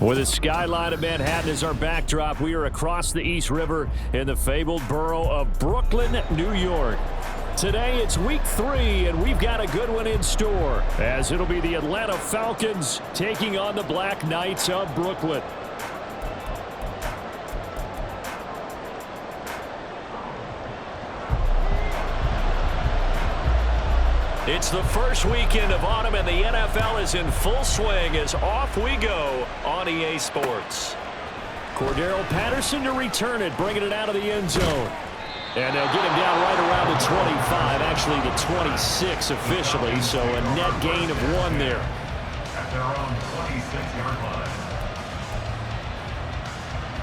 With the skyline of Manhattan as our backdrop, we are across the East River in the fabled borough of Brooklyn, New York. Today it's week 3, and we've got a good one in store, as it'll be the Atlanta Falcons taking on the Black Knights of Brooklyn. It's the first weekend of autumn, and the NFL is in full swing as off we go on EA Sports. Cordero Patterson to return it, bringing it out of the end zone. And they'll get him down right around the 25, actually the 26 officially, so a net gain of 1 there. At their own 26-yard line.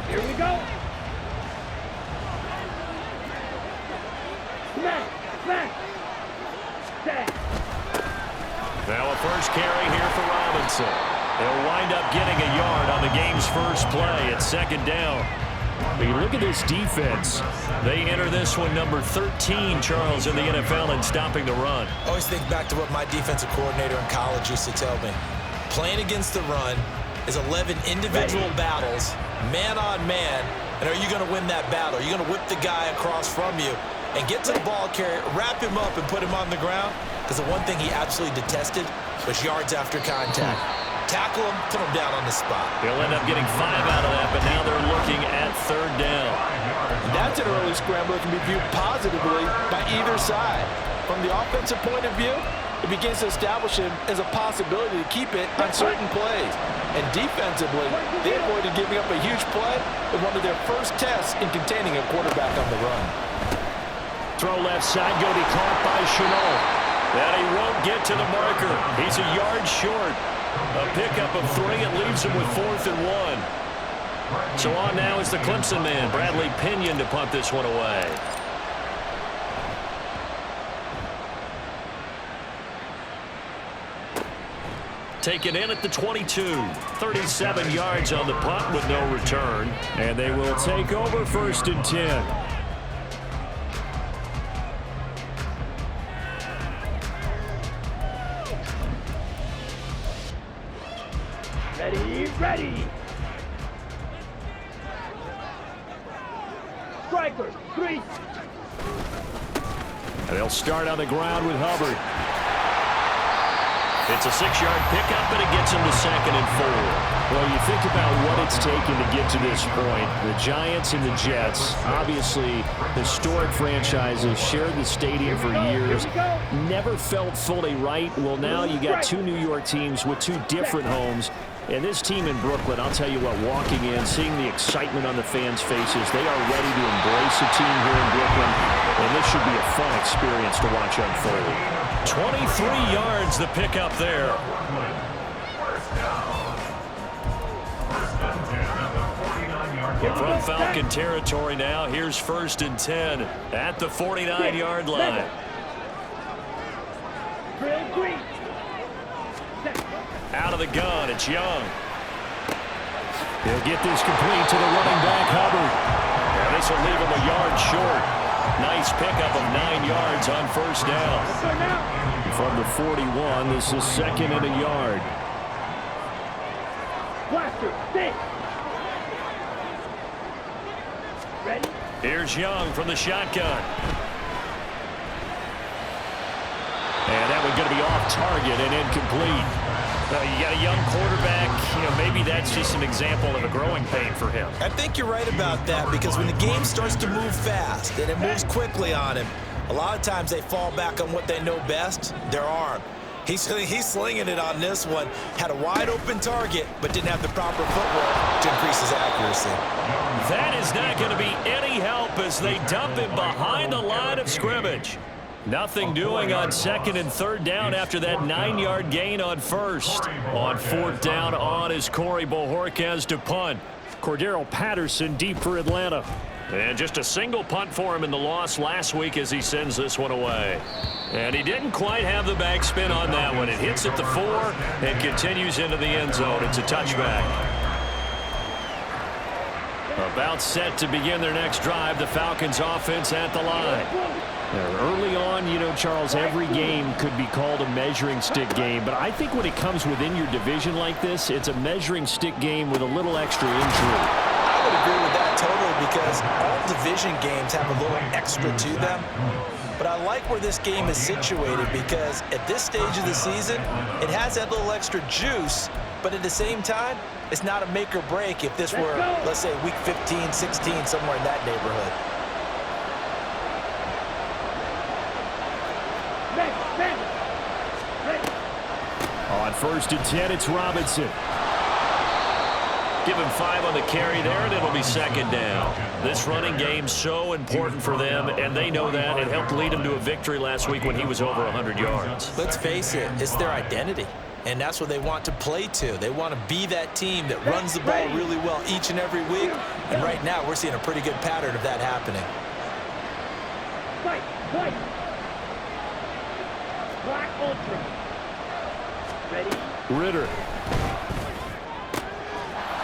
Here we go. Smack. Now a first carry here for Robinson. They'll wind up getting a yard on the game's first play at second down. But you look at this defense. They enter this one number 13, Charles, in the NFL in stopping the run. I always think back to what my defensive coordinator in college used to tell me. Playing against the run is 11 individual battles, man on man, and are you going to win that battle? Are you going to whip the guy across from you and get to the ball carrier, wrap him up, and put him on the ground? Because the one thing he absolutely detested was yards after contact. Tackle him, put him down on the spot. He'll end up getting 5 out of that, but now they're looking at third down. That's an early scramble that can be viewed positively by either side. From the offensive point of view, it begins to establish him as a possibility to keep it on certain plays. And defensively, they avoided giving up a huge play in one of their first tests in containing a quarterback on the run. Throw left side, going to be caught by Chenault. And he won't get to the marker. He's a yard short. A pickup of 3. It leaves him with 4th and 1. So on now is the Clemson man, Bradley Pinion, to punt this one away. Taken in at the 22. 37 yards on the punt with no return. And they will take over 1st and 10. Ready. Striker, 3. And they'll start on the ground with Hubbard. It's a 6-yard pickup, but it gets him to 2nd and 4. Well, you think about what it's taken to get to this point. The Giants and the Jets, obviously historic franchises, shared the stadium for years, never felt fully right. Well, now you got 2 New York teams with 2 different homes. And this team in Brooklyn, I'll tell you what, walking in, seeing the excitement on the fans' faces, they are ready to embrace a team here in Brooklyn, and this should be a fun experience to watch unfold. 23 yards the pickup there. From Falcon territory now, here's 1st and 10 at the 49-yard line. Out of the gun, it's Young. He'll get this complete to the running back, Hubbard. And this will leave him a yard short. Nice pickup of 9 yards on 1st down. From the 41, this is 2nd and a yard. Ready? Here's Young from the shotgun. And that one's going to be off target and incomplete. You got a young quarterback, maybe that's just an example of a growing pain for him. I think you're right about that, because when the game starts to move fast and it moves quickly on him, a lot of times they fall back on what they know best, their arm. He's slinging it on this one. Had a wide open target, but didn't have the proper footwork to increase his accuracy. That is not going to be any help as they dump him behind the line of scrimmage. Nothing doing on 2nd and 3rd down after that 9-yard gain on 1st. On 4th down on is Corey Bojorquez to punt. Cordero Patterson deep for Atlanta. And just a single punt for him in the loss last week as he sends this one away. And he didn't quite have the backspin on that one. It hits at the 4 and continues into the end zone. It's a touchback. About set to begin their next drive. The Falcons offense at the line. Early on, you know, Charles, every game could be called a measuring stick game, but I think when it comes within your division like this, it's a measuring stick game with a little extra intrigue. I would agree with that totally, because all division games have a little extra to them. But I like where this game is situated, because at this stage of the season, it has that little extra juice, but at the same time, it's not a make or break if this were, let's say, week 15, 16, somewhere in that neighborhood. On 1st and 10, it's Robinson. Give him 5 on the carry there, and it'll be 2nd down. This running game's so important for them, and they know that. It helped lead them to a victory last week when he was over 100 yards. Let's face it, it's their identity, and that's what they want to play to. They want to be that team that runs the ball really well each and every week, and right now we're seeing a pretty good pattern of that happening. Black Ultra. Ready? Ritter.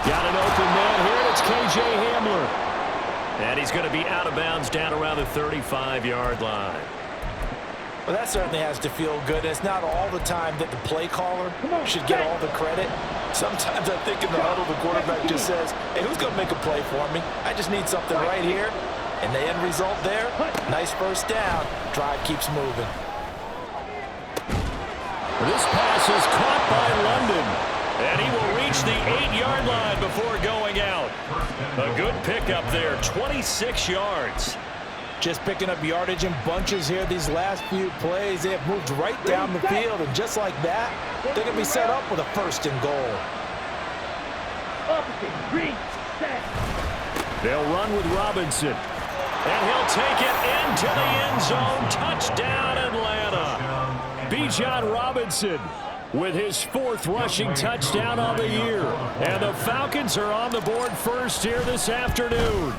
Got an open man here, and it's K.J. Hamler. And he's going to be out of bounds down around the 35-yard line. Well, that certainly has to feel good. It's not all the time that the play caller should get all the credit. Sometimes I think in the huddle, the quarterback just says, hey, who's going to make a play for me? I just need something right here. And the end result there, nice 1st down. Drive keeps moving. This pass is caught by London. And he will reach the 8-yard line before going out. A good pickup there, 26 yards. Just picking up yardage in bunches here these last few plays. They have moved right down the field, and just like that, they're going to be set up with a 1st and goal. They'll run with Robinson. And he'll take it into the end zone. Touchdown, Atlanta. Bijan Robinson with his 4th rushing touchdown on the year. And the Falcons are on the board first here this afternoon.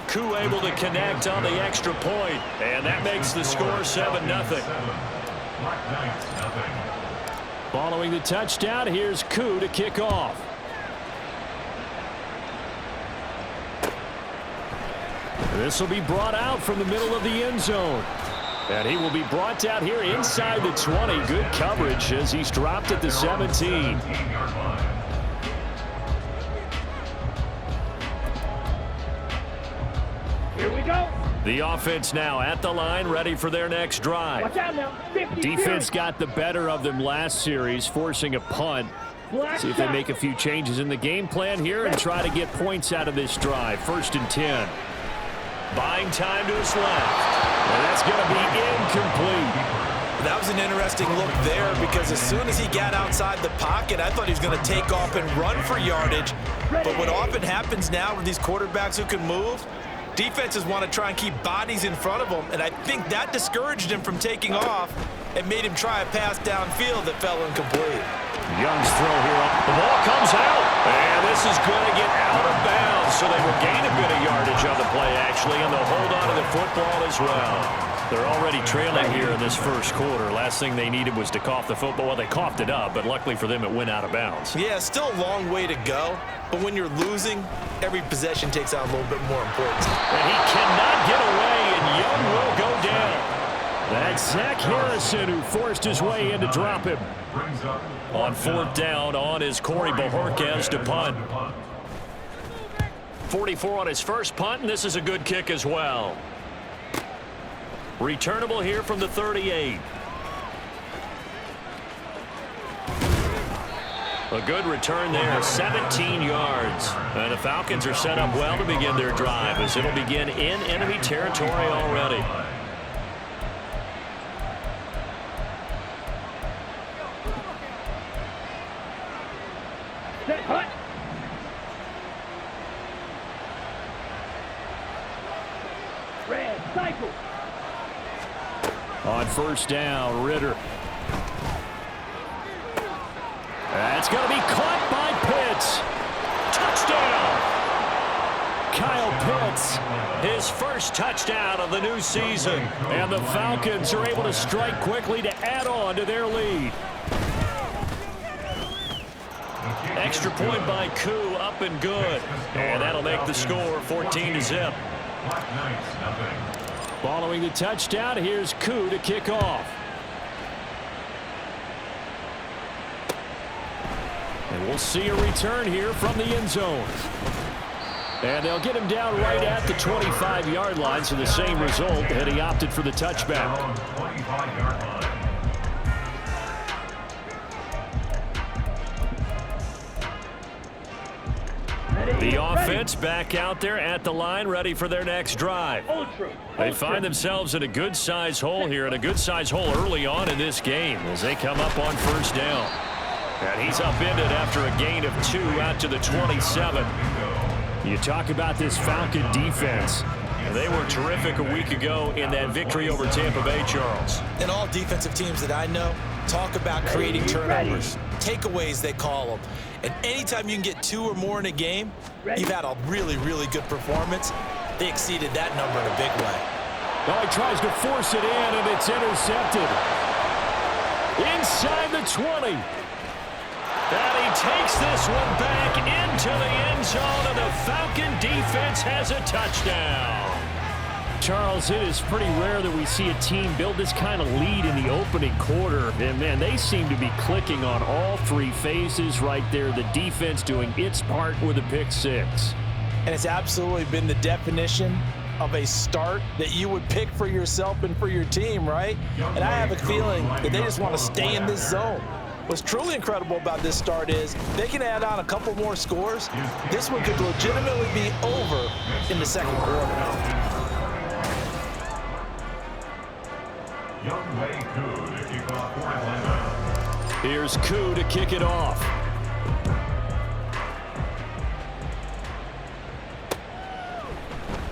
Koo able to connect on the extra point, and that makes the score 7-0. Following the touchdown, here's Koo to kick off. This will be brought out from the middle of the end zone. And he will be brought out here inside the 20. Good coverage as he's dropped at the 17. Here we go. The offense now at the line, ready for their next drive. Watch out now. 50, Defense got the better of them last series, forcing a punt. See if they make a few changes in the game plan here and try to get points out of this drive. 1st and 10. Buying time to his left. And that's going to be incomplete. That was an interesting look there, because as soon as he got outside the pocket, I thought he was going to take off and run for yardage. But what often happens now with these quarterbacks who can move, defenses want to try and keep bodies in front of them, and I think that discouraged him from taking off and made him try a pass downfield that fell incomplete. Young's throw here. The ball comes out, and this is going to get out of bounds, so they will gain a bit of yardage on the play, actually, and they'll hold on to the football as well. They're already trailing here in this 1st quarter. Last thing they needed was to cough the football. Well, they coughed it up, but luckily for them, it went out of bounds. Yeah, still a long way to go, but when you're losing, every possession takes on a little bit more importance. And he cannot get away, and Young will go down. That's Zach Harrison who forced his way in to drop him. On 4th down, on is Corey Bojorquez to punt. 44 on his first punt, and this is a good kick as well. Returnable here from the 38. A good return there, 17 yards. And the Falcons are set up well to begin their drive, as it'll begin in enemy territory already. Set, hut. Red, cycle. On 1st down, Ritter. That's going to be caught by Pitts. Touchdown! Kyle Pitts. His first touchdown of the new season. And the Falcons are able to strike quickly to add on to their lead. Extra point by Koo, up and good. And that'll make the score 14-0. Following the touchdown, here's Koo to kick off. And we'll see a return here from the end zone. And they'll get him down right at the 25-yard line, so the same result, and he opted for the touchback. The offense back out there at the line, ready for their next drive. They find themselves in a good-sized hole here, and a good-sized hole early on in this game as they come up on first down. And he's upended after a gain of 2 out to the 27. You talk about this Falcon defense. They were terrific a week ago in that victory over Tampa Bay, Charles. And all defensive teams that I know talk about creating turnovers. Takeaways, they call them. And anytime you can get 2 or more in a game, you've had a really, really good performance. They exceeded that number in a big way. Oh, he tries to force it in, and it's intercepted. Inside the 20. And he takes this one back into the end zone, and the Falcon defense has a touchdown. Charles, it is pretty rare that we see a team build this kind of lead in the opening quarter. And, man, they seem to be clicking on all 3 phases right there. The defense doing its part with a pick 6. And it's absolutely been the definition of a start that you would pick for yourself and for your team, right? And I have a feeling that they just want to stay in this zone. What's truly incredible about this start is they can add on a couple more scores. This one could legitimately be over in the second quarter. Here's Koo to kick it off.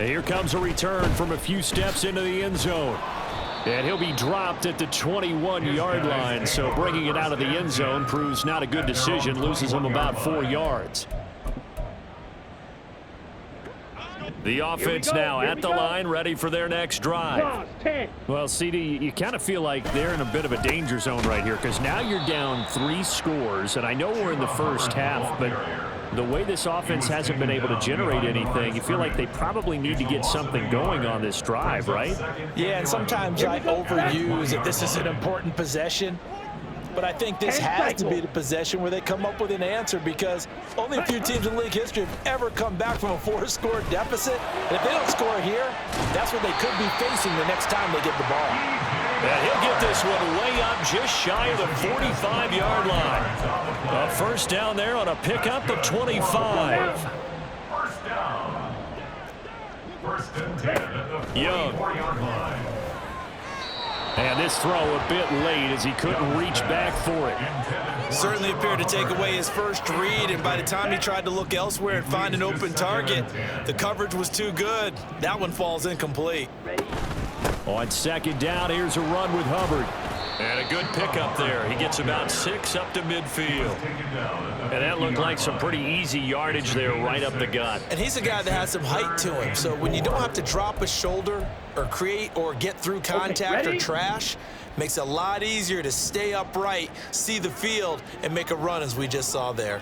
And here comes a return from a few steps into the end zone. And he'll be dropped at the 21-yard line, so bringing it out of the end zone proves not a good decision, loses him about 4 yards. The offense now at the line, ready for their next drive. Well, CD, you kind of feel like they're in a bit of a danger zone right here because now you're down 3 scores, and I know we're in the first half, but the way this offense hasn't been able to generate anything, you feel like they probably need to get something going on this drive, right? Yeah, and sometimes I overuse that this is an important possession. But I think this has to be the possession where they come up with an answer because only a few teams in league history have ever come back from a 4-score deficit. And if they don't score here, that's what they could be facing the next time they get the ball. And he'll get this one way up just shy of the 45-yard line. A first down there on a pickup of 25. First down. First and 10 at the Young. 44-yard line. And this throw a bit late as he couldn't reach back for it. Certainly appeared to take away his first read, and by the time he tried to look elsewhere and find an open target, the coverage was too good. That one falls incomplete. On second down, here's a run with Hubbard. And a good pickup there. He gets about 6 up to midfield. And that looked like some pretty easy yardage there right up the gut. And he's a guy that has some height to him, so when you don't have to drop a shoulder or create or get through contact or trash, makes it a lot easier to stay upright, see the field, and make a run as we just saw there.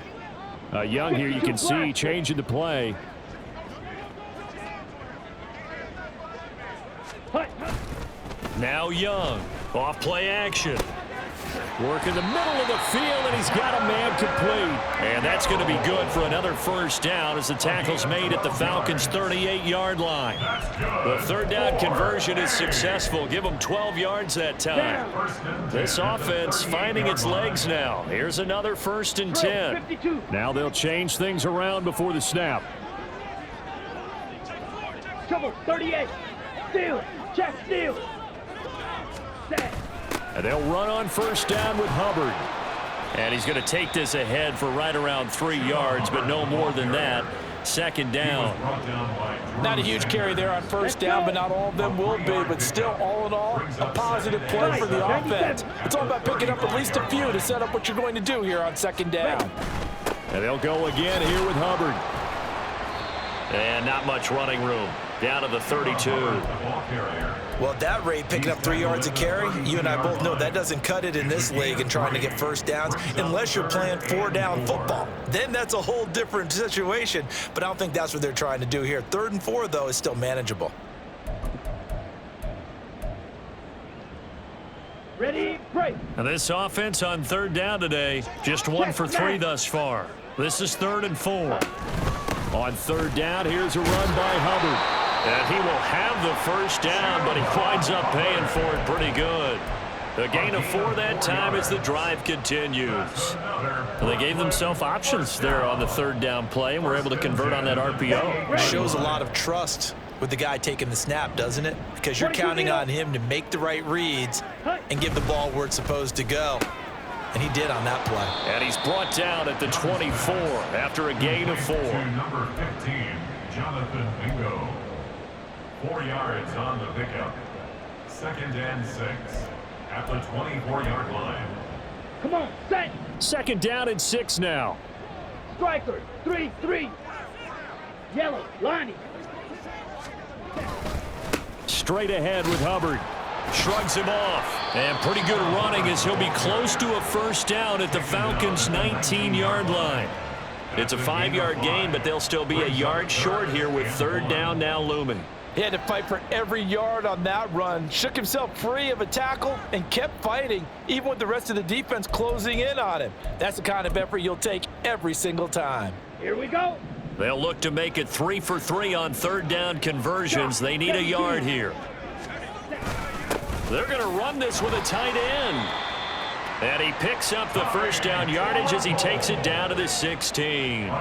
Young here you can see changing the play. Now Young, off play action. Work in the middle of the field, and he's got a man complete. And that's going to be good for another first down as the tackle's made at the Falcons' 38-yard line. The third down conversion is successful. Give them 12 yards that time. This offense finding its legs now. Here's another first and 10. Now they'll change things around before the snap. Trouble, 38. Steal. Check, steal. Set. And they'll run on first down with Hubbard. And he's going to take this ahead for right around 3 yards, but no more than that. Second down. Not a huge carry there on first down, but not all of them will be. But still, all in all, a positive play for the offense. It's all about picking up at least a few to set up what you're going to do here on second down. And they'll go again here with Hubbard. And not much running room. Down to the 32. Well, at that rate, picking up 3 yards a carry, you and I both know that doesn't cut it in this league and trying to get first downs unless you're playing 4-down football. Then that's a whole different situation, but I don't think that's what they're trying to do here. 3rd and 4, though, is still manageable. Ready, break. And this offense on third down today, just 1 for 3 thus far. This is 3rd and 4. On third down, here's a run by Hubbard. And he will have the first down, but he winds up paying for it pretty good. A gain of 4 that time as the drive continues. And they gave themselves options there on the third down play and were able to convert on that RPO. Shows a lot of trust with the guy taking the snap, doesn't it? Because you're counting on him to make the right reads and give the ball where it's supposed to go. And he did on that play. And he's brought down at the 24 after a gain of 4. Number 15, Jonathan Mingo. 4 yards on the pickup. 2nd and 6 at the 24-yard line. Come on, set. 2nd down and 6 now. Striker, 3-3. Yellow, lining. Straight ahead with Hubbard. Shrugs him off. And pretty good running as he'll be close to a first down at the Falcons' 19-yard line. It's a 5-yard gain, but they'll still be a yard short here with third down now looming. He had to fight for every yard on that run, shook himself free of a tackle, and kept fighting, even with the rest of the defense closing in on him. That's the kind of effort you'll take every single time. Here we go. They'll look to make it 3 for 3 on third down conversions. They need a yard here. They're going to run this with a tight end. And he picks up the first down yardage as he takes it down to the 16.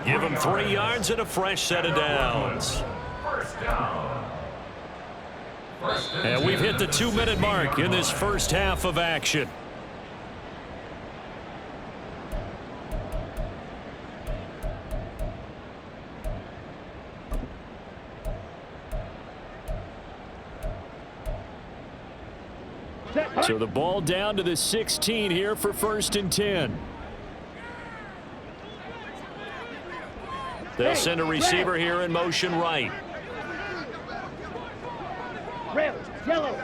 Give him 3 yards and a fresh set of downs. First down. And we've hit the 2-minute mark in this first half of action. So the ball down to the 16 here for 1st and 10. They'll send a receiver here in motion right. Red, yellow.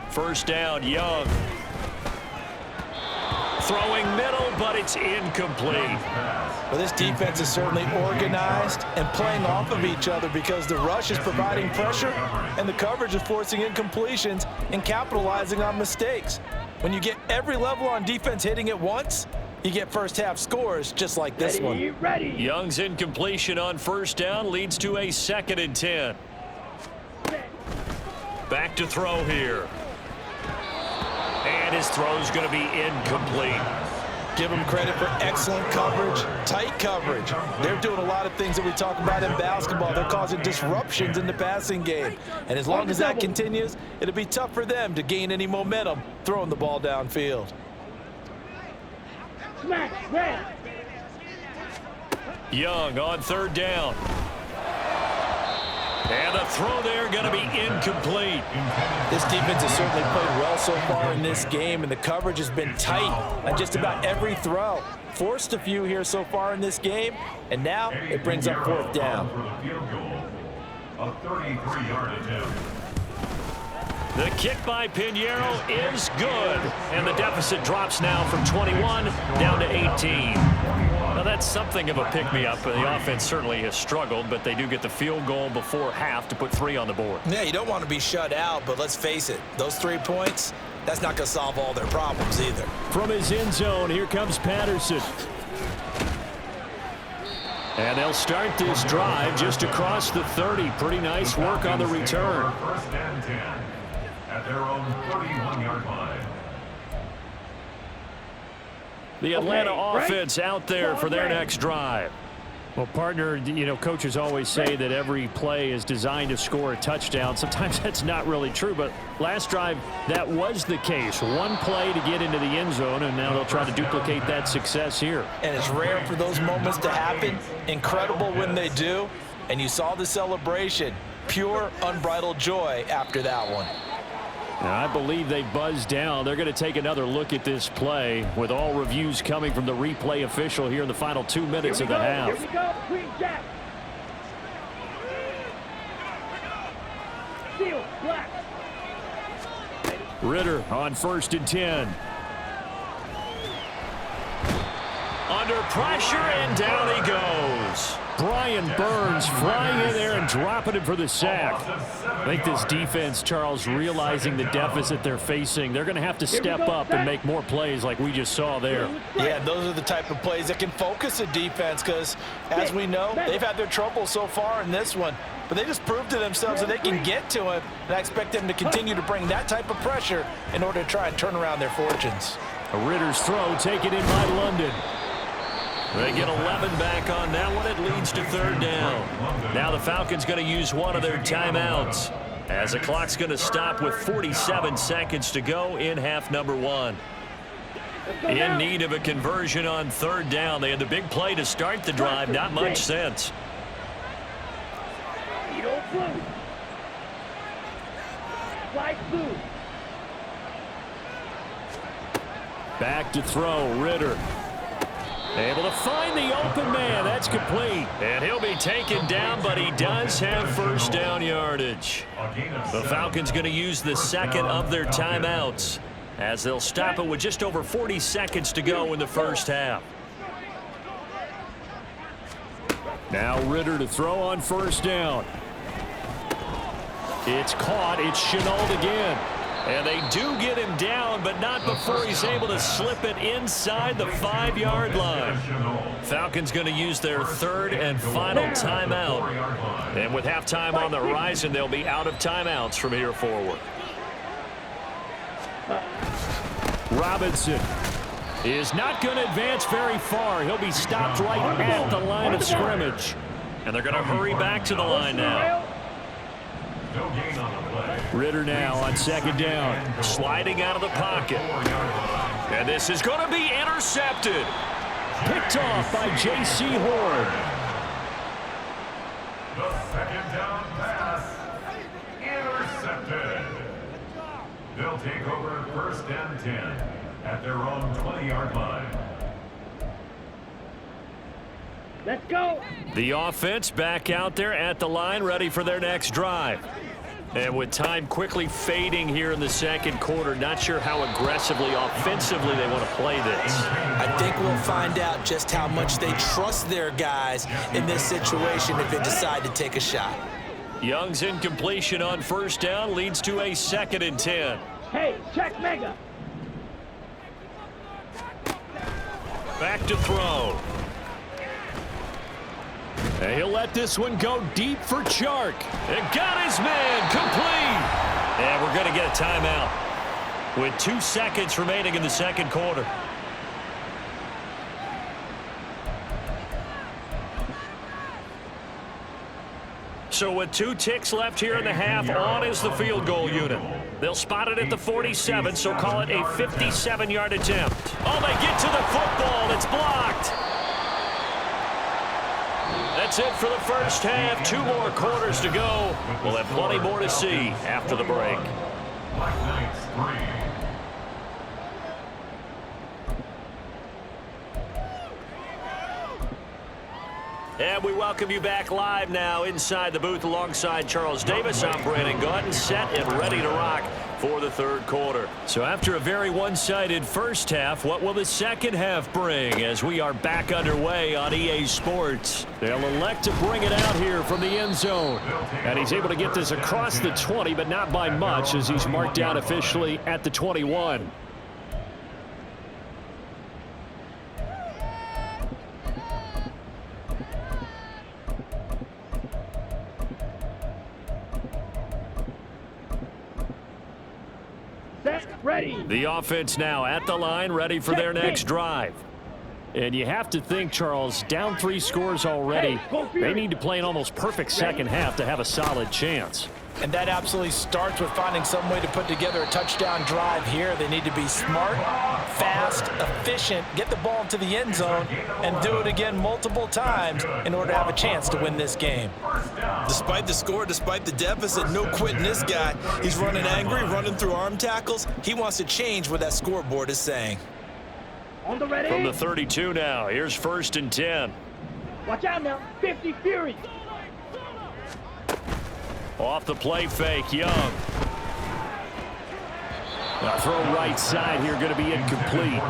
First down, Young. Throwing middle, but it's incomplete. Well, this defense is certainly organized and playing off of each other because the rush is providing pressure and the coverage is forcing incompletions and capitalizing on mistakes. When you get every level on defense hitting at once, you get first half scores just like this one. Ready. Young's incompletion on first down leads to a 2nd and 10. Back to throw here. And his throw's going to be incomplete. Give them credit for excellent coverage, tight coverage. They're doing a lot of things that we talk about in basketball. They're causing disruptions in the passing game. And as long as that continues, it'll be tough for them to gain any momentum throwing the ball downfield. Smash, red. Young on third down. And the throw there going to be incomplete. This defense has certainly played well so far in this game, and the coverage has been tight on just about every throw. Forced a few here so far in this game, and now it brings up 4th down. For the field goal. A 33-yard attempt. The kick by Pinheiro is good. And the deficit drops now from 21 down to 18. Now that's something of a pick-me-up. The offense certainly has struggled, but they do get the field goal before half to put 3 on the board. Yeah, you don't want to be shut out, but let's face it, those 3 points, that's not going to solve all their problems either. From his end zone, here comes Patterson. And they'll start this drive just across the 30. Pretty nice work on the return. 1st and 10 at their own 31-yard line. The Atlanta right? offense out there for their next drive. Well, partner, you know, coaches always say that every play is designed to score a touchdown. Sometimes that's not really true, but last drive, that was the case. One play to get into the end zone, and now they'll try to duplicate that success here. And it's rare for those moments to happen. Incredible when they do. And you saw the celebration. Pure, unbridled joy after that one. Now, I believe they buzzed down. They're going to take another look at this play with all reviews coming from the replay official here in the final 2 minutes of the half. Here we go. Green Jack. Steel, black. Ritter on 1st and 10. Under pressure, and down he goes. Brian Burns flying in there and dropping it for the sack. I think this defense, Charles, realizing the deficit they're facing, they're going to have to step up and make more plays like we just saw there. Yeah, those are the type of plays that can focus a defense because, as we know, they've had their trouble so far in this one. But they just proved to themselves that they can get to him, and I expect them to continue to bring that type of pressure in order to try and turn around their fortunes. A Ritter's throw taken in by London. They get 11 back on that one. It leads to third down. Now the Falcons going to use one of their timeouts as the clock's going to stop with 47 seconds to go in half number one. In need of a conversion on third down. They had the big play to start the drive. Not much sense. Back to throw, Ritter. Able to find the open man. That's complete. And he'll be taken down, but he does have first down yardage. The Falcons going to use the second of their timeouts as they'll stop it with just over 40 seconds to go in the first half. Now Ritter to throw on first down. It's caught. It's Chenault again. And they do get him down, but not before he's able to slip it inside the 5-yard line. Falcons going to use their third and final timeout. And with halftime on the horizon, they'll be out of timeouts from here forward. Robinson is not going to advance very far. He'll be stopped right at the line of scrimmage. And they're going to hurry back to the line now. Ritter now on second down. Sliding out of the pocket. And this is going to be intercepted. Picked off by J.C. Horn. The second down pass. Intercepted. They'll take over first and 10 at their own 20-yard line. Let's go. The offense back out there at the line, ready for their next drive. And with time quickly fading here in the second quarter, not sure how aggressively, offensively they want to play this. I think we'll find out just how much they trust their guys in this situation if they decide to take a shot. Young's incompletion on first down leads to a 2nd and 10. Hey, check Mega. Back to throw. And he'll let this one go deep for Chark. And got his man complete. And we're going to get a timeout with 2 seconds remaining in the second quarter. So with 2 ticks left here in the half, on is the field goal unit. They'll spot it at the 47, so call it a 57-yard attempt. Oh, they get to the football. It's blocked. That's it for the first half. 2 more quarters to go. We'll have plenty more to see after the break. Black Knights 3. And we welcome you back live now inside the booth alongside Charles Davis. I'm Brandon Gaudin, set and ready to rock for the third quarter. So after a very one-sided first half, what will the second half bring as we are back underway on EA Sports? They'll elect to bring it out here from the end zone. And he's able to get this across the 20, but not by much as he's marked down officially at the 21. Ready. The offense now at the line, ready for their next drive. And you have to think, Charles, down 3 scores already. They need to play an almost perfect second half to have a solid chance. And that absolutely starts with finding some way to put together a touchdown drive here. They need to be smart, fast, efficient, get the ball into the end zone, and do it again multiple times in order to have a chance to win this game. Despite the score, despite the deficit, no quitting this guy. He's running angry, running through arm tackles. He wants to change what that scoreboard is saying. On the ready. From the 32 now, here's 1st and 10. Watch out now. 50 Fury. Off the play fake, Young. Throw right side here, going to be incomplete.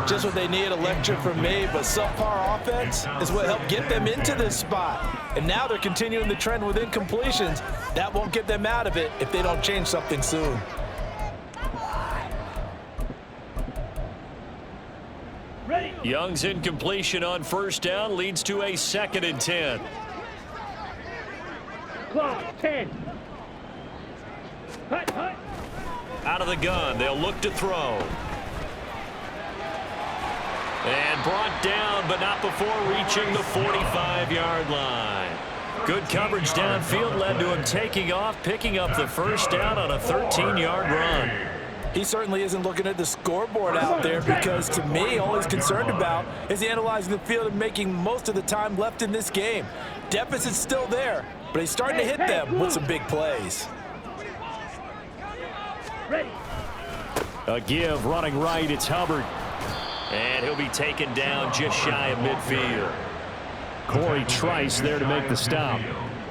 Just what they need, a lecture from me, but subpar offense is what helped get them into this spot. And now they're continuing the trend with incompletions. That won't get them out of it if they don't change something soon. Ready. Young's incompletion on first down leads to a 2nd and 10. Clock, 10. Hut, hut. Out of the gun, they'll look to throw. And brought down, but not before reaching the 45-yard line. Good coverage downfield led to him taking off, picking up the first down on a 13-yard run. He certainly isn't looking at the scoreboard out there because, to me, all he's concerned about is analyzing the field and making most of the time left in this game. Deficit's still there, but he's starting to hit them with some big plays. Ready. A give, running right, it's Hubbard. And he'll be taken down just shy of midfield. Corey Trice there to make the stop.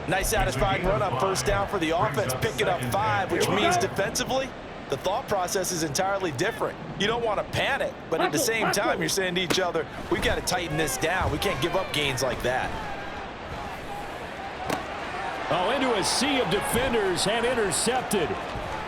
Nice satisfying run on first down for the offense, picking up 5, which means defensively, the thought process is entirely different. You don't want to panic, but at the same time, you're saying to each other, we've got to tighten this down. We can't give up gains like that. Oh, into a sea of defenders and intercepted.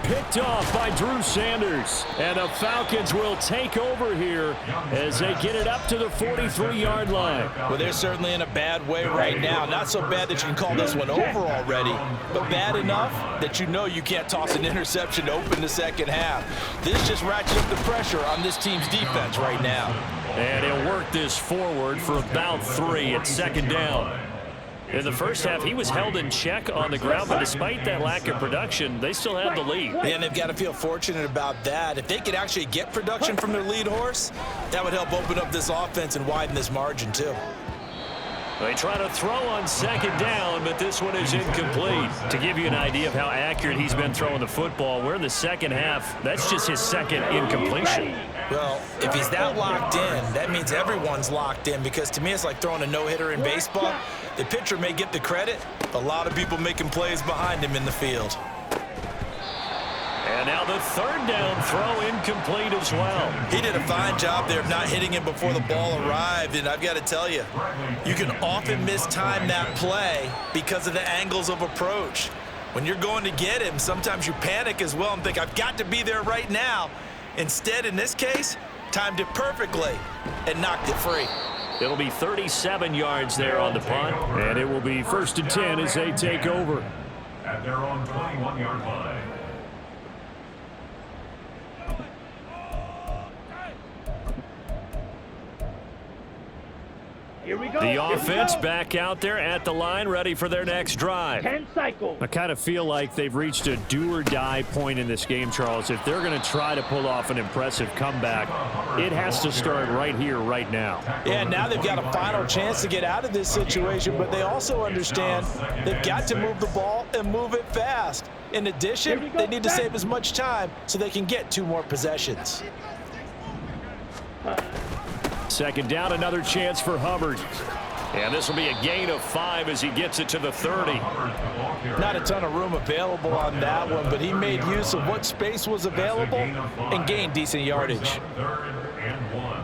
Picked off by Drew Sanders. And the Falcons will take over here as they get it up to the 43-yard line. Well, they're certainly in a bad way right now. Not so bad that you can call this one over already, but bad enough that you know you can't toss an interception to open the second half. This just ratchets up the pressure on this team's defense right now. And he'll work this forward for about 3 at 2nd down. In the first half, he was held in check on the ground, but despite that lack of production, they still had the lead. And they've got to feel fortunate about that. If they could actually get production from their lead horse, that would help open up this offense and widen this margin too. They try to throw on 2nd down, but this one is incomplete. To give you an idea of how accurate he's been throwing the football, we're in the second half. That's just his 2nd incompletion. Well, if he's that locked in, that means everyone's locked in, because to me it's like throwing a no-hitter in baseball. The pitcher may get the credit, a lot of people making plays behind him in the field. And now the 3rd down throw incomplete as well. He did a fine job there of not hitting him before the ball arrived, and I've got to tell you, you can often mistime that play because of the angles of approach. When you're going to get him, sometimes you panic as well and think, I've got to be there right now. Instead, in this case, timed it perfectly and knocked it free. It'll be 37 yards there on the punt. And it will be 1st and 10 as they take over. At their own 21-yard line. Here we go. The Here we offense go. back out there at the line, ready for their next drive. 10 cycles. I kind of feel like they've reached a do-or-die point in this game, Charles. If they're going to try to pull off an impressive comeback, it has to start right here, right now. Yeah, now they've got a final chance to get out of this situation, but they also understand they've got to move the ball and move it fast. In addition, they need to save as much time so they can get 2 more possessions. 2nd down, another chance for Hubbard. And this will be a gain of 5 as he gets it to the 30. Not a ton of room available on that one, but he made use of what space was available and gained decent yardage. 3rd and 1.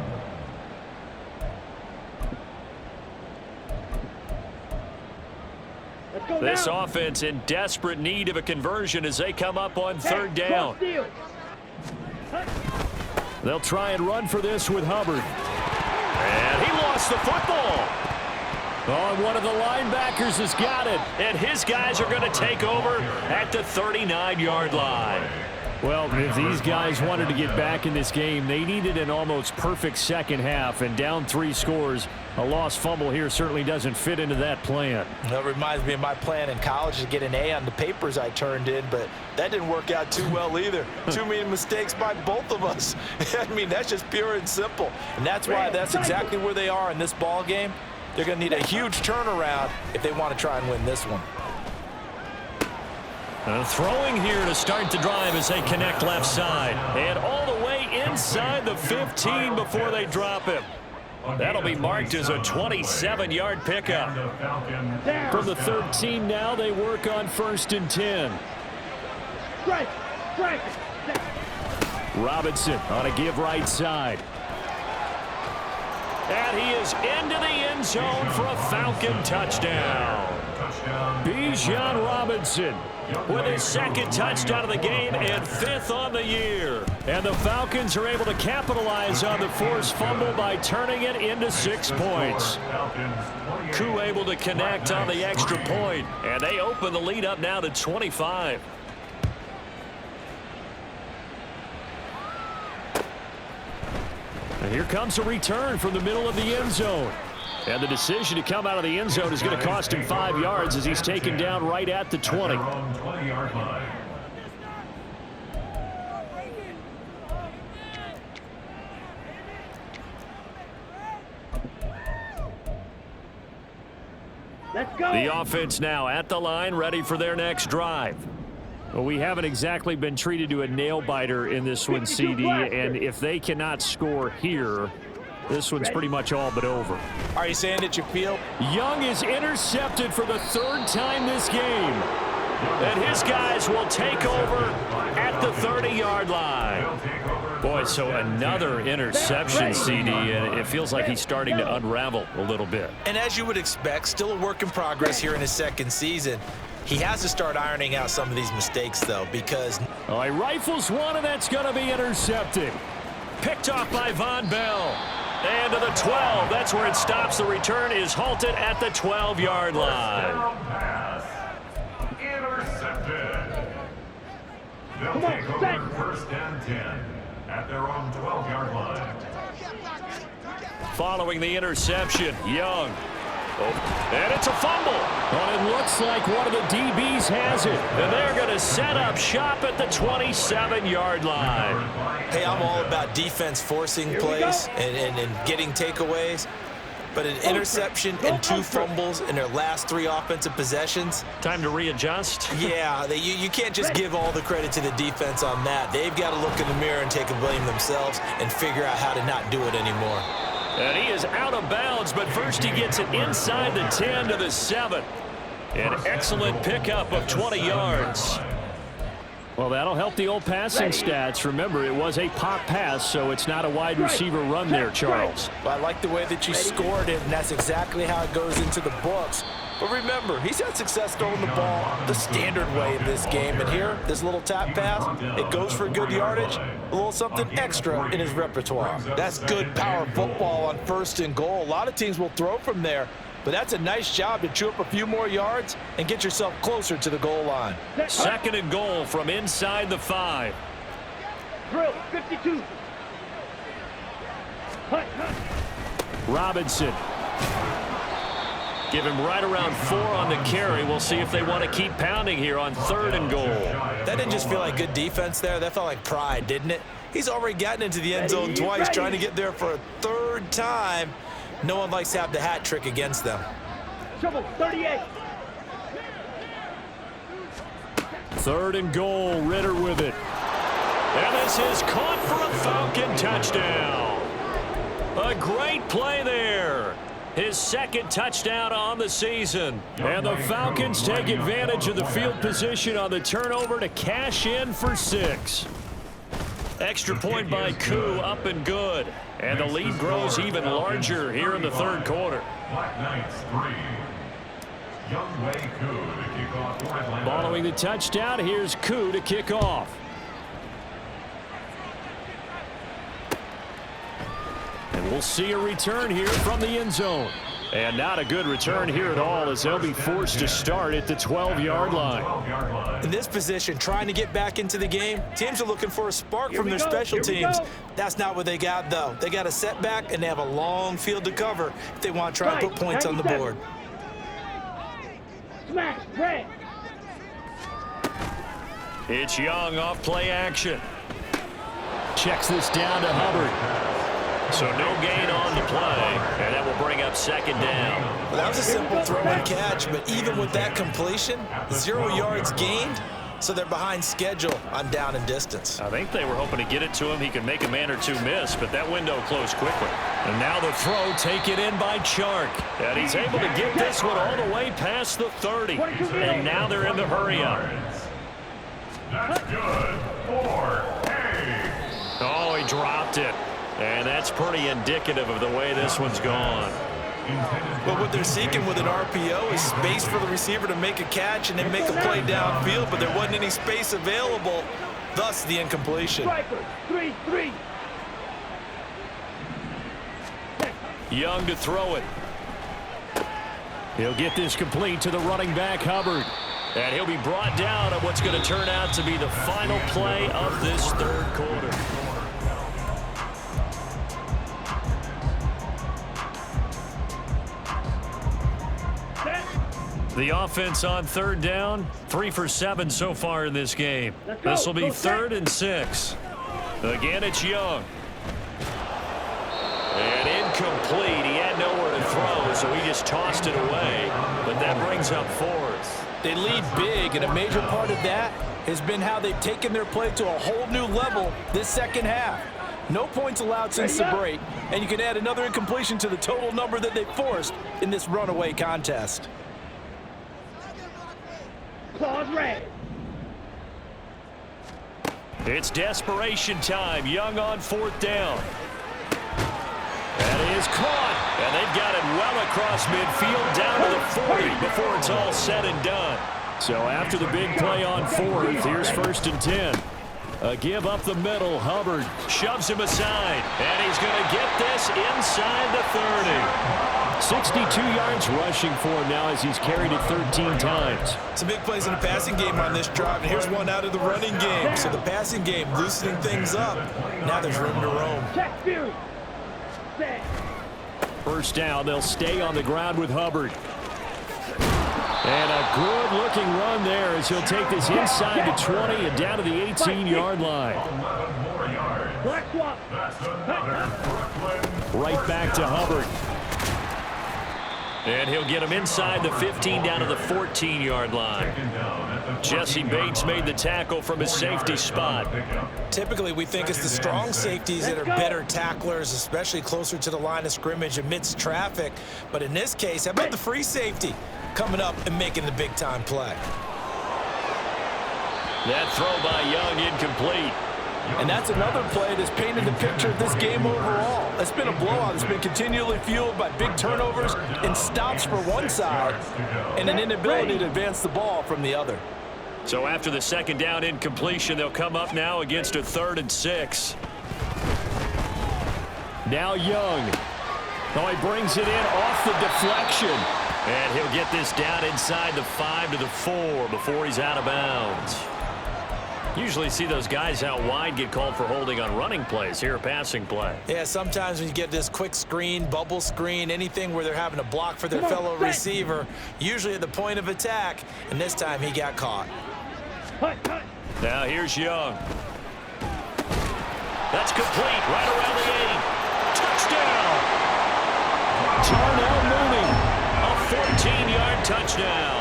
Let's go This now. offense in desperate need of a conversion as they come up on 3rd down. Steal. They'll try and run for this with Hubbard. And he lost the football. Oh, and one of the linebackers has got it. And his guys are going to take over at the 39-yard line. Well, if these guys wanted to get back in this game, they needed an almost perfect second half, and down 3 scores. A lost fumble here certainly doesn't fit into that plan. That reminds me of my plan in college to get an A on the papers I turned in, but that didn't work out too well either. Too many mistakes by both of us. I mean, that's just pure and simple. And that's why that's exactly where they are in this ball game. They're going to need a huge turnaround if they want to try and win this one. Throwing here to start the drive as they connect left side. And all the way inside the 15 before they drop him. That'll be marked as a 27-yard pickup. From the 13 now, they work on 1st and 10. Strike. Strike. Robinson on a give right side. And he is into the end zone for a Falcon touchdown. Bijan Robinson With his second touchdown of the game and 5th on the year. And the Falcons are able to capitalize on the forced fumble by turning it into 6 points. Koo able to connect on the extra point, and they open the lead up now to 25. And here comes a return from the middle of the end zone. And the decision to come out of the end zone is going to cost him 5 yards as he's taken down right at the 20. Let's go. The offense now at the line, ready for their next drive. Well, we haven't exactly been treated to a nail-biter in this one, CD, and if they cannot score here, this one's pretty much all but over. Are you saying that you feel? Young is intercepted for the 3rd time this game. And his guys will take over at the 30-yard line. Boy, so another interception, CD, and it feels like he's starting to unravel a little bit. And as you would expect, still a work in progress here in his 2nd season. He has to start ironing out some of these mistakes, though, because... Oh, he rifles one, and that's going to be intercepted. Picked off by Von Bell. And to the 12. That's where it stops. The return is halted at the 12-yard line. Intercepted. They'll take over 1st and 10 at their own 12-yard line. Following the interception, Young. Oh, and it's a fumble. Well, it looks like one of the DBs has it. And they're going to set up shop at the 27-yard line. Hey, I'm all about defense forcing plays and getting takeaways. But an interception and 2 fumbles in their last 3 offensive possessions. Time to readjust. Yeah, you can't just give all the credit to the defense on that. They've got to look in the mirror and take a blame themselves and figure out how to not do it anymore. And he is out of bounds, but first he gets it inside the 10 to the 7. An excellent pickup of 20 yards. Well, that'll help the old passing stats. Remember, it was a pop pass, so it's not a wide receiver run there, Charles. Well, I like the way that you scored it, and that's exactly how it goes into the books. But remember, he's had success throwing the ball the standard way in this game. And here, this little tap pass, it goes for good yardage, a little something extra in his repertoire. That's good power football on 1st and goal. A lot of teams will throw from there, but that's a nice job to chew up a few more yards and get yourself closer to the goal line. 2nd and goal from inside the 5. Drill 52. Robinson. Give him right around 4 on the carry. We'll see if they want to keep pounding here on 3rd and goal. That didn't just feel like good defense there. That felt like pride, didn't it? He's already gotten into the end zone twice, trying to get there for a 3rd time. No one likes to have the hat trick against them. Trouble 38. 3rd and goal, Ritter with it. And this is caught for a Falcon touchdown. A great play there. His 2nd touchdown on the season. And the Falcons take advantage of the field position on the turnover to cash in for 6. Extra point by Koo, up and good. And the lead grows even larger here in the 3rd quarter. Black Knights 3. Young Wei Koo to kick off for Atlanta. Following the touchdown, here's Koo to kick off. And we'll see a return here from the end zone. And not a good return here at all, as they'll be forced to start at the 12-yard line. In this position, trying to get back into the game, teams are looking for a spark from their special teams. That's not what they got, though. They got a setback, and they have a long field to cover if they want to try and put points on the board. Smash, red. It's Young off play action. Checks this down to Hubbard. So no gain on the play, and that will bring up 2nd down. Well, that was a simple throw and catch, but even with that completion, 0 yards gained, so they're behind schedule on down and distance. I think they were hoping to get it to him. He could make a man or 2 miss, but that window closed quickly. And now the throw taken in by Chark. And he's able to get this one all the way past the 30. And now they're in the hurry-up. That's good for A. dropped it. And that's pretty indicative of the way this one's gone. But what they're seeking with an RPO is space for the receiver to make a catch and then make a play downfield, but there wasn't any space available, thus the incompletion. Striker, 3-3. Young to throw it. He'll get this complete to the running back, Hubbard. And he'll be brought down on what's going to turn out to be the final play of this third quarter. The offense on third down, 3 for 7 so far in this game. This will be 3rd and 6. Again, it's Young. And incomplete. He had nowhere to throw, so he just tossed it away. But that brings up 4th. They lead big, and a major part of that has been how they've taken their play to a whole new level this second half. No points allowed since the break, and you can add another incompletion to the total number that they forced in this runaway contest. Claws red. It's desperation time. Young on 4th down. That is caught. And they've got it well across midfield down to the 40 before it's all said and done. So after the big play on 4th, here's 1st and 10. A give up the middle. Hubbard shoves him aside. And he's going to get this inside the 30. 62 yards rushing for him now as he's carried it 13 times. Some big plays in the passing game on this drive, and here's one out of the running game. So the passing game loosening things up. Now there's room to roam. Check Fury. Set. First down, they'll stay on the ground with Hubbard. And a good-looking run there as he'll take this inside the 20 and down to the 18-yard line. 11 more yards. Black swap. That's another Brooklyn. Right back to Hubbard. And he'll get him inside the 15 down to the 14-yard line. Jesse Bates made the tackle from his safety spot. Typically, we think it's the strong safeties that are better tacklers, especially closer to the line of scrimmage amidst traffic. But in this case, how about the free safety coming up and making the big-time play? That throw by Young incomplete. And that's another play that's painted the picture of this game overall. It's been a blowout. It's been continually fueled by big turnovers and stops for one side and an inability to advance the ball from the other. So after the second down incompletion, they'll come up now against a 3rd and 6. Now Young. Oh, he brings it in off the deflection. And he'll get this down inside the 5 to the 4 before he's out of bounds. Usually see those guys out wide get called for holding on running plays. Here, a passing play. Yeah, sometimes when you get this quick screen, bubble screen, anything where they're having to block for their fellow receiver, usually at the point of attack, and this time he got caught. Now here's Young. That's complete right around the 8. Touchdown. Darnell Mooney. A 14-yard touchdown.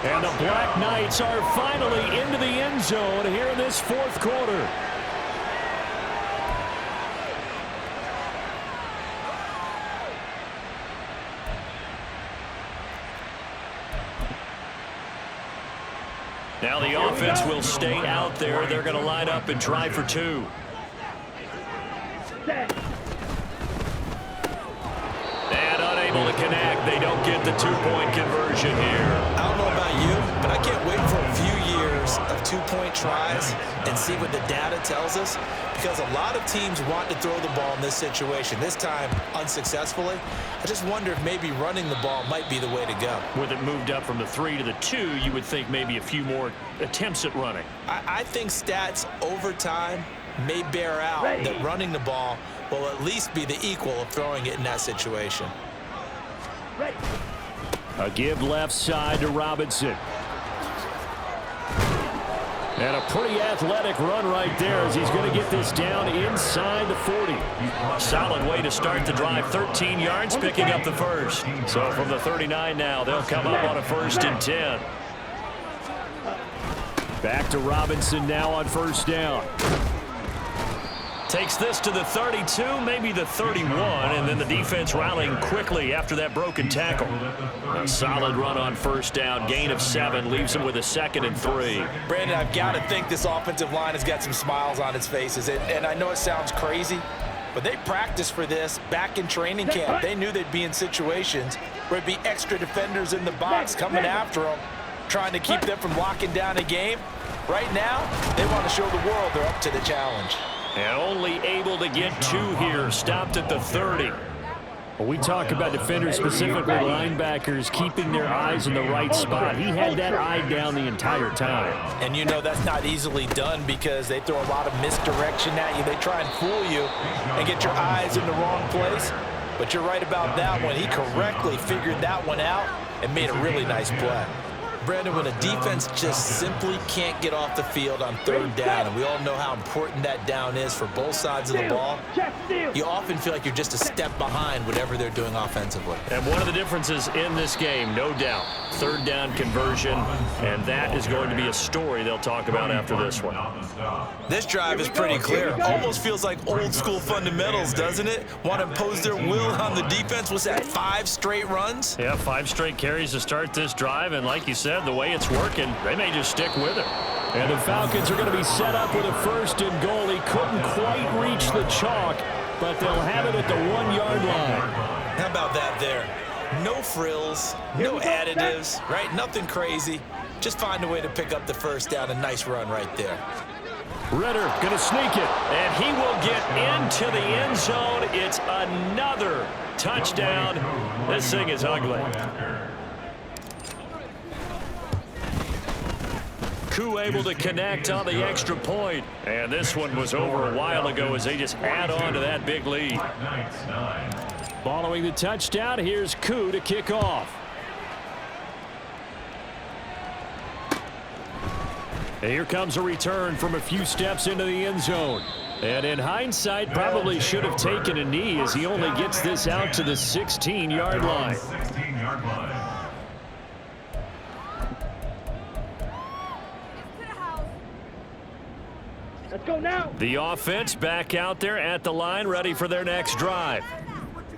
And the Black Knights are finally into the end zone here in this 4th quarter. Now the offense will stay out there. They're going to line up and try for 2. And unable to connect. They don't get the 2-point conversion here. I don't know about you, but I can't wait for a few years of 2-point tries and see what the data tells us, because a lot of teams want to throw the ball in this situation, this time unsuccessfully. I just wonder if maybe running the ball might be the way to go. With it moved up from the 3 to the 2, you would think maybe a few more attempts at running. I think stats over time may bear out that running the ball will at least be the equal of throwing it in that situation. A give left side to Robinson. And a pretty athletic run right there as he's going to get this down inside the 40. Solid way to start the drive. 13 yards, picking up the first. So from the 39 now, they'll come up on a 1st and 10. Back to Robinson now on 1st down. Takes this to the 32, maybe the 31, and then the defense rallying quickly after that broken tackle. A solid run on first down, gain of 7, leaves him with a 2nd and 3. Brandon, I've got to think this offensive line has got some smiles on its faces, and I know it sounds crazy, but they practiced for this back in training camp. They knew they'd be in situations where it'd be extra defenders in the box coming after them, trying to keep them from locking down a game. Right now, they want to show the world they're up to the challenge. And only able to get 2 here, stopped at the 30. When we talk about defenders, specifically linebackers, keeping their eyes in the right spot, he had that eye down the entire time. And you know that's not easily done because they throw a lot of misdirection at you. They try and fool you and get your eyes in the wrong place. But you're right about that one. He correctly figured that one out and made a really nice play. Brandon, when a defense just simply can't get off the field on 3rd down, and we all know how important that down is for both sides of the ball, you often feel like you're just a step behind whatever they're doing offensively. And one of the differences in this game, no doubt, 3rd down conversion, and that is going to be a story they'll talk about after this one. This drive is pretty clear. Almost feels like old school fundamentals, doesn't it? Want to impose their will on the defense. Was that 5 straight runs? Yeah, 5 straight carries to start this drive, and like you said, the way it's working, they may just stick with it. And the Falcons are going to be set up with a 1st and goal. He couldn't quite reach the chalk, but they'll have it at the 1-yard line. How about that there? No frills, no additives, right? Nothing crazy. Just find a way to pick up the 1st down. A nice run right there. Ritter going to sneak it. And he will get into the end zone. It's another touchdown. This thing is ugly. Koo able to connect on the extra point. And this one was over a while ago as they just add on to that big lead. Following the touchdown, here's Koo to kick off. And here comes a return from a few steps into the end zone. And in hindsight, probably should have taken a knee as he only gets this out to the 16-yard line. Let's go now. The offense back out there at the line, ready for their next drive.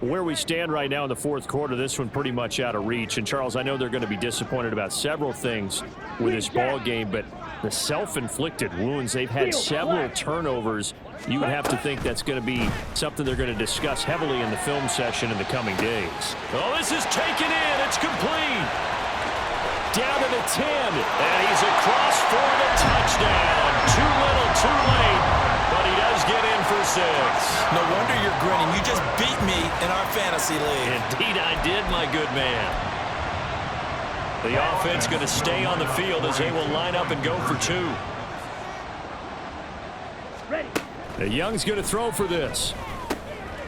Where we stand right now in the 4th quarter, this one pretty much out of reach. And, Charles, I know they're going to be disappointed about several things with this ball game, but the self-inflicted wounds, they've had several turnovers. You would have to think that's going to be something they're going to discuss heavily in the film session in the coming days. Oh, this is taken in. It's complete. Down to the 10. And he's across for the touchdown. Too little, too late. But he does get in for 6. No wonder you're grinning. You just beat me in our fantasy league. Indeed I did, my good man. The offense going to stay on the field as they will line up and go for 2. Ready. The Young's going to throw for this.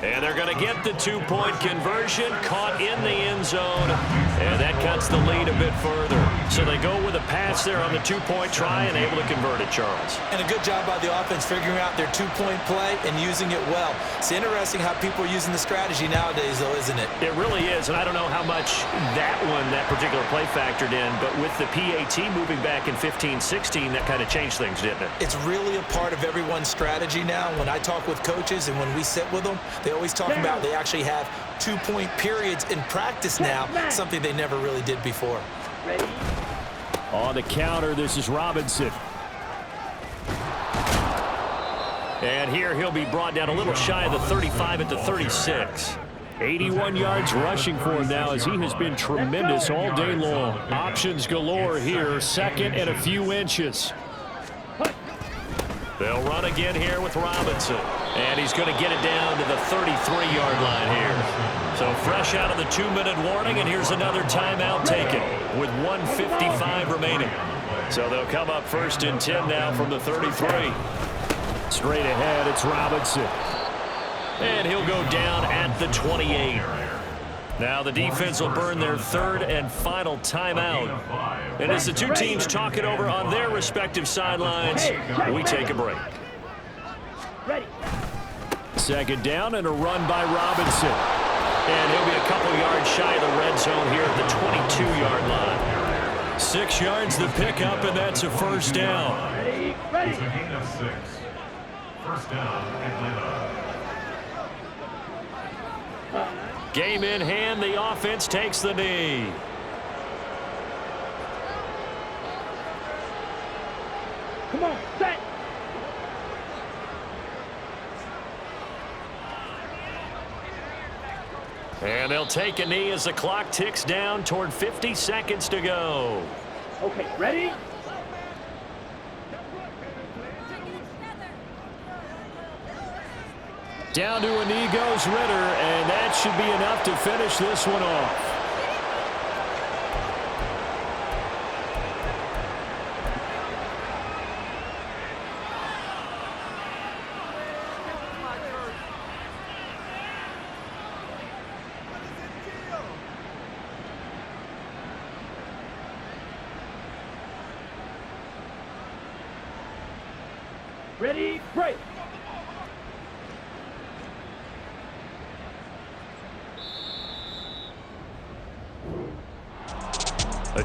And they're going to get the 2-point conversion, caught in the end zone, and that cuts the lead a bit further. So they go with a pass there on the 2-point try and able to convert it, Charles. And a good job by the offense figuring out their 2-point play and using it well. It's interesting how people are using the strategy nowadays, though, isn't it? It really is, and I don't know how much that particular play factored in, but with the PAT moving back in 15-16, that kind of changed things, didn't it? It's really a part of everyone's strategy now. When I talk with coaches and when we sit with them, they always talk about they actually have 2-point periods in practice now, something they never really did before. Ready. On the counter, this is Robinson. And here he'll be brought down a little shy of the 35 at the 36. 81 yards rushing for him now as he has been tremendous all day long. Options galore here, 2nd and a few inches. They'll run again here with Robinson. And he's going to get it down to the 33-yard line here. So fresh out of the 2-minute warning, and here's another timeout taken with 1:55 remaining. So they'll come up 1st and 10 now from the 33. Straight ahead, it's Robinson. And he'll go down at the 28. Now the defense will burn their 3rd and final timeout. And as the two teams talk it over on their respective sidelines, we take a break. Ready. 2nd down and a run by Robinson. And he'll be a couple yards shy of the red zone here at the 22-yard line. 6 yards the pickup, and that's a 1st down. Ready. Ready. It's a gain of 6. First down, Atlanta. Game in hand. The offense takes the knee. Come on, set. And they'll take a knee as the clock ticks down toward 50 seconds to go. Okay, ready? Down to a knee goes Ritter, and that should be enough to finish this one off. Ready, break.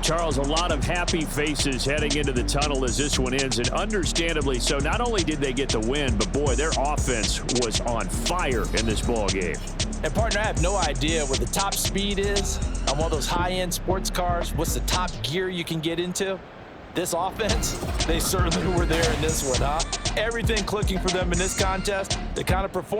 Charles, a lot of happy faces heading into the tunnel as this one ends, and understandably so. Not only did they get the win, but boy, their offense was on fire in this ball game. And partner, I have no idea what the top speed is on one of those high-end sports cars. What's the top gear you can get into? This offense, they certainly were there in this one, huh? Everything clicking for them in this contest, the kind of performance